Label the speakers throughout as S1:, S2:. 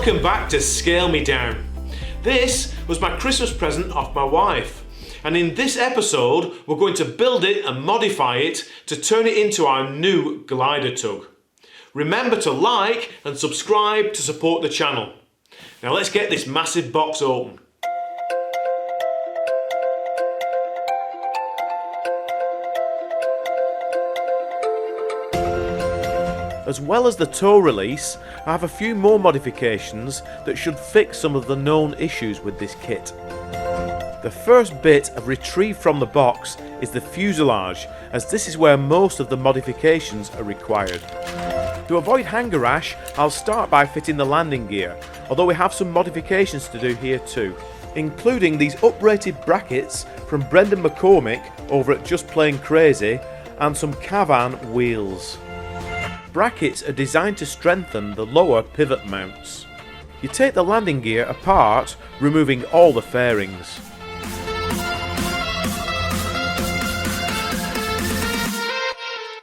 S1: Welcome back to Scale Me Down. This was my Christmas present off my wife, and in this episode we're going to build it and modify it to turn it into our new glider tug. Remember to like and subscribe to support the channel. Now let's get this massive box open. As well as the tow release, I have a few more modifications that should fix some of the known issues with this kit. The first bit I've retrieved from the box is the fuselage, as this is where most of the modifications are required. To avoid hanger rash, I'll start by fitting the landing gear, although we have some modifications to do here too, including these uprated brackets from Brendan McCormick over at Just Plain Crazy and some Cavan wheels. Brackets are designed to strengthen the lower pivot mounts. You take the landing gear apart, removing all the fairings.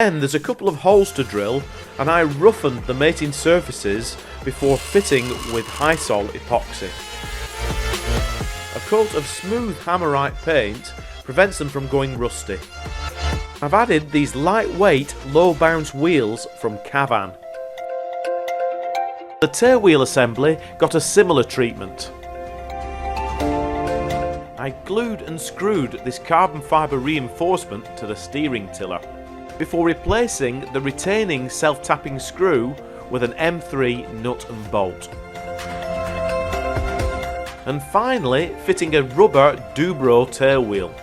S1: Then there's a couple of holes to drill, and I roughened the mating surfaces before fitting with Hysol epoxy. A coat of smooth Hammerite paint prevents them from going rusty. I've added these lightweight, low bounce wheels from Cavan. The tail wheel assembly got a similar treatment. I glued and screwed this carbon fibre reinforcement to the steering tiller before replacing the retaining self-tapping screw with an M3 nut and bolt. And finally fitting a rubber Dubro tail wheel.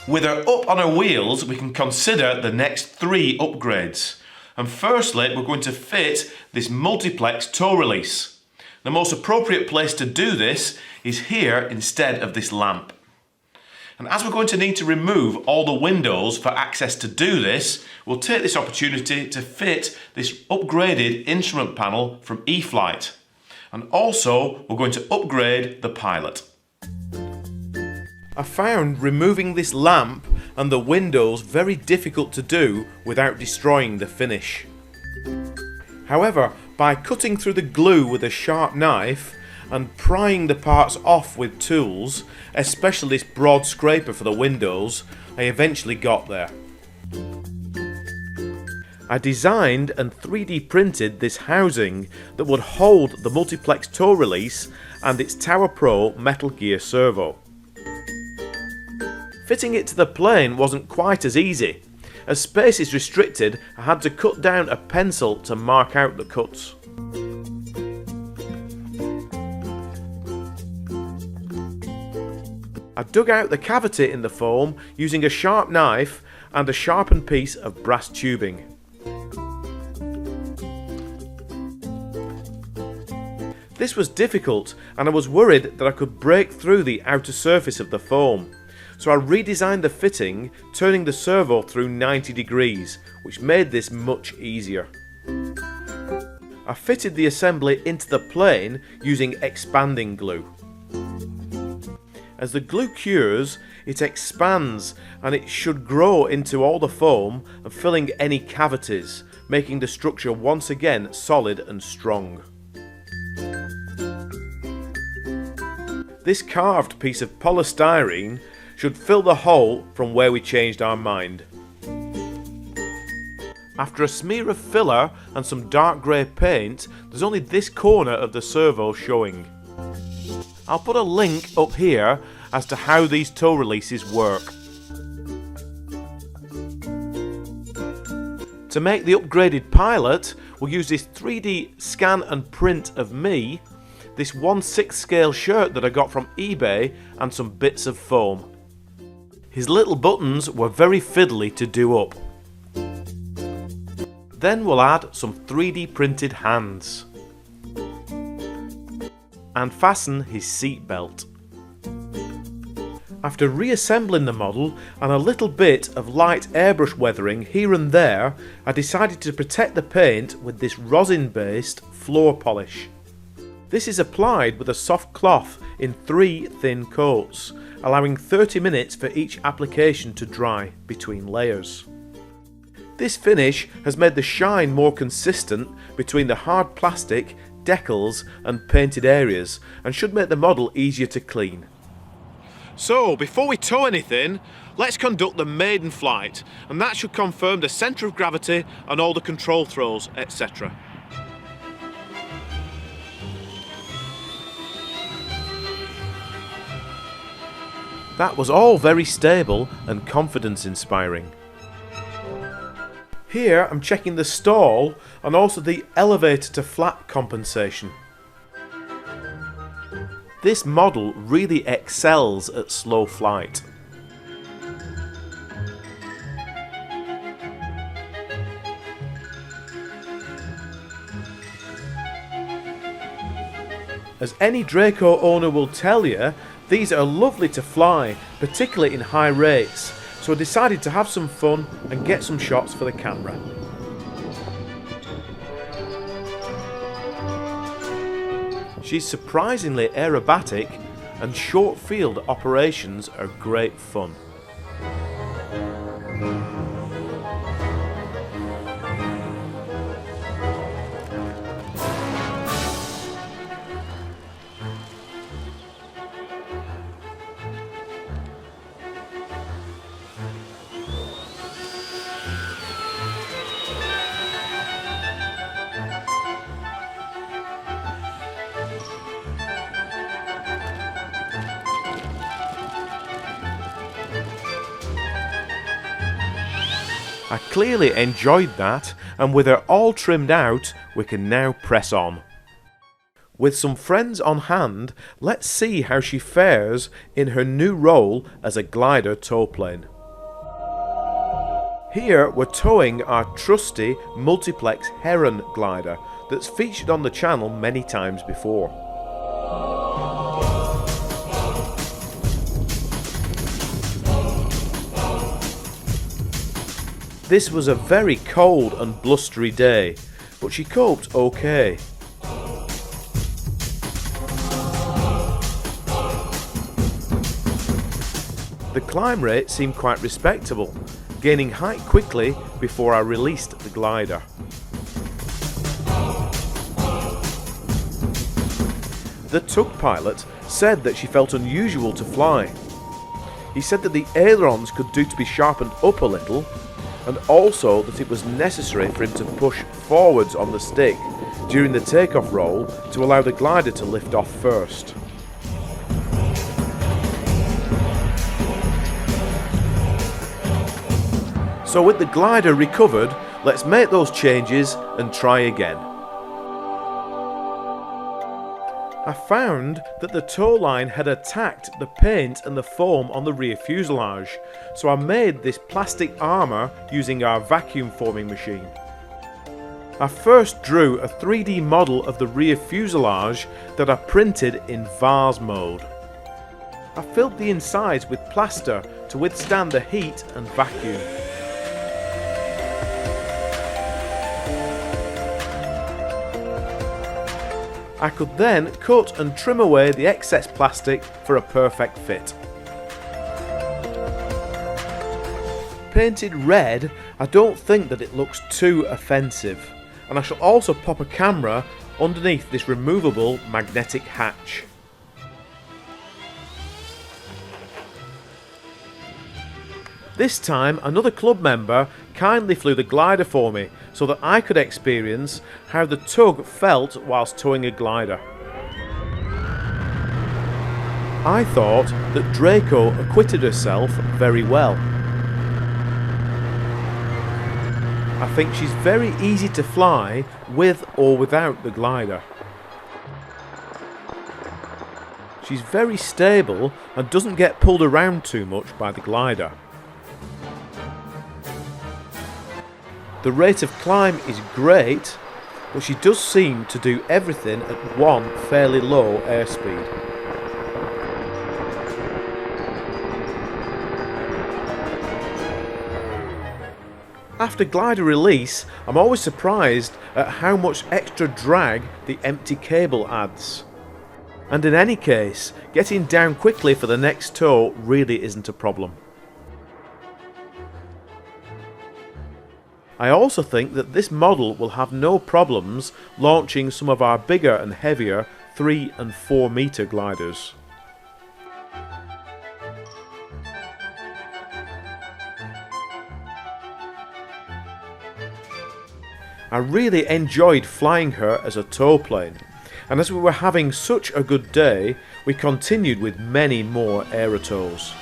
S1: With her up on her wheels, we can consider the next 3 upgrades. And firstly, we're going to fit this multiplex tow release. The most appropriate place to do this is here instead of this lamp. And as we're going to need to remove all the windows for access to do this, we'll take this opportunity to fit this upgraded instrument panel from eFlight. And also, we're going to upgrade the pilot. I found removing this lamp and the windows very difficult to do without destroying the finish. However, by cutting through the glue with a sharp knife and prying the parts off with tools, especially this broad scraper for the windows, I eventually got there. I designed and 3D printed this housing that would hold the multiplex tow release and its Tower Pro Metal Gear servo. Fitting it to the plane wasn't quite as easy. As space is restricted, I had to cut down a pencil to mark out the cuts. I dug out the cavity in the foam using a sharp knife and a sharpened piece of brass tubing. This was difficult, and I was worried that I could break through the outer surface of the foam. So I redesigned the fitting, turning the servo through 90 degrees, which made this much easier. I fitted the assembly into the plane using expanding glue. As the glue cures, it expands and it should grow into all the foam and filling any cavities, making the structure once again solid and strong. This carved piece of polystyrene should fill the hole from where we changed our mind. After a smear of filler and some dark grey paint, there's only this corner of the servo showing. I'll put a link up here as to how these tow releases work. To make the upgraded pilot, we'll use this 3D scan and print of me, this 1/6 scale shirt that I got from eBay, and some bits of foam. His little buttons were very fiddly to do up. Then we'll add some 3D printed hands. And fasten his seat belt.
S2: After reassembling the model and a little bit of light airbrush weathering here and there, I decided to protect the paint with this rosin-based floor polish. This is applied with a soft cloth in 3 thin coats, allowing 30 minutes for each application to dry between layers. This finish has made the shine more consistent between the hard plastic, decals and painted areas, and should make the model easier to clean. So, before we tow anything, let's conduct the maiden flight, and that should confirm the centre of gravity and all the control throws, etc. That was all very stable and confidence inspiring. Here I'm checking the stall and also the elevator to flap compensation. This model really excels at slow flight. As any Draco owner will tell you, these are lovely to fly, particularly in high rates, so I decided to have some fun and get some shots for the camera. She's surprisingly aerobatic, and short field operations are great fun. I clearly enjoyed that, and with her all trimmed out, we can now press on. With some friends on hand, let's see how she fares in her new role as a glider tow plane. Here we're towing our trusty multiplex Heron glider that's featured on the channel many times before. This was a very cold and blustery day, but she coped okay. The climb rate seemed quite respectable, gaining height quickly before I released the glider. The tug pilot said that she felt unusual to fly. He said that the ailerons could do to be sharpened up a little, and also that it was necessary for him to push forwards on the stick during the takeoff roll to allow the glider to lift off first. So with the glider recovered, let's make those changes and try again. I found that the tow line had attacked the paint and the foam on the rear fuselage, so I made this plastic armour using our vacuum forming machine. I first drew a 3D model of the rear fuselage that I printed in vase mode. I filled the insides with plaster to withstand the heat and vacuum. I could then cut and trim away the excess plastic for a perfect fit. Painted red, I don't think that it looks too offensive, and I shall also pop a camera underneath this removable magnetic hatch. This time another club member kindly flew the glider for me so that I could experience how the tug felt whilst towing a glider. I thought that Draco acquitted herself very well. I think she's very easy to fly with or without the glider. She's very stable and doesn't get pulled around too much by the glider. The rate of climb is great, but she does seem to do everything at one fairly low airspeed. After glider release, I'm always surprised at how much extra drag the empty cable adds. And in any case, getting down quickly for the next tow really isn't a problem. I also think that this model will have no problems launching some of our bigger and heavier 3 and 4 metre gliders. I really enjoyed flying her as a tow plane, and as we were having such a good day, we continued with many more aerotows.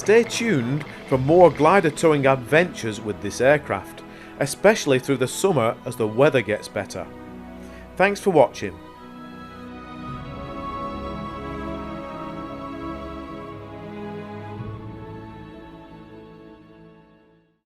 S2: Stay tuned for more glider towing adventures with this aircraft, especially through the summer as the weather gets better. Thanks for watching.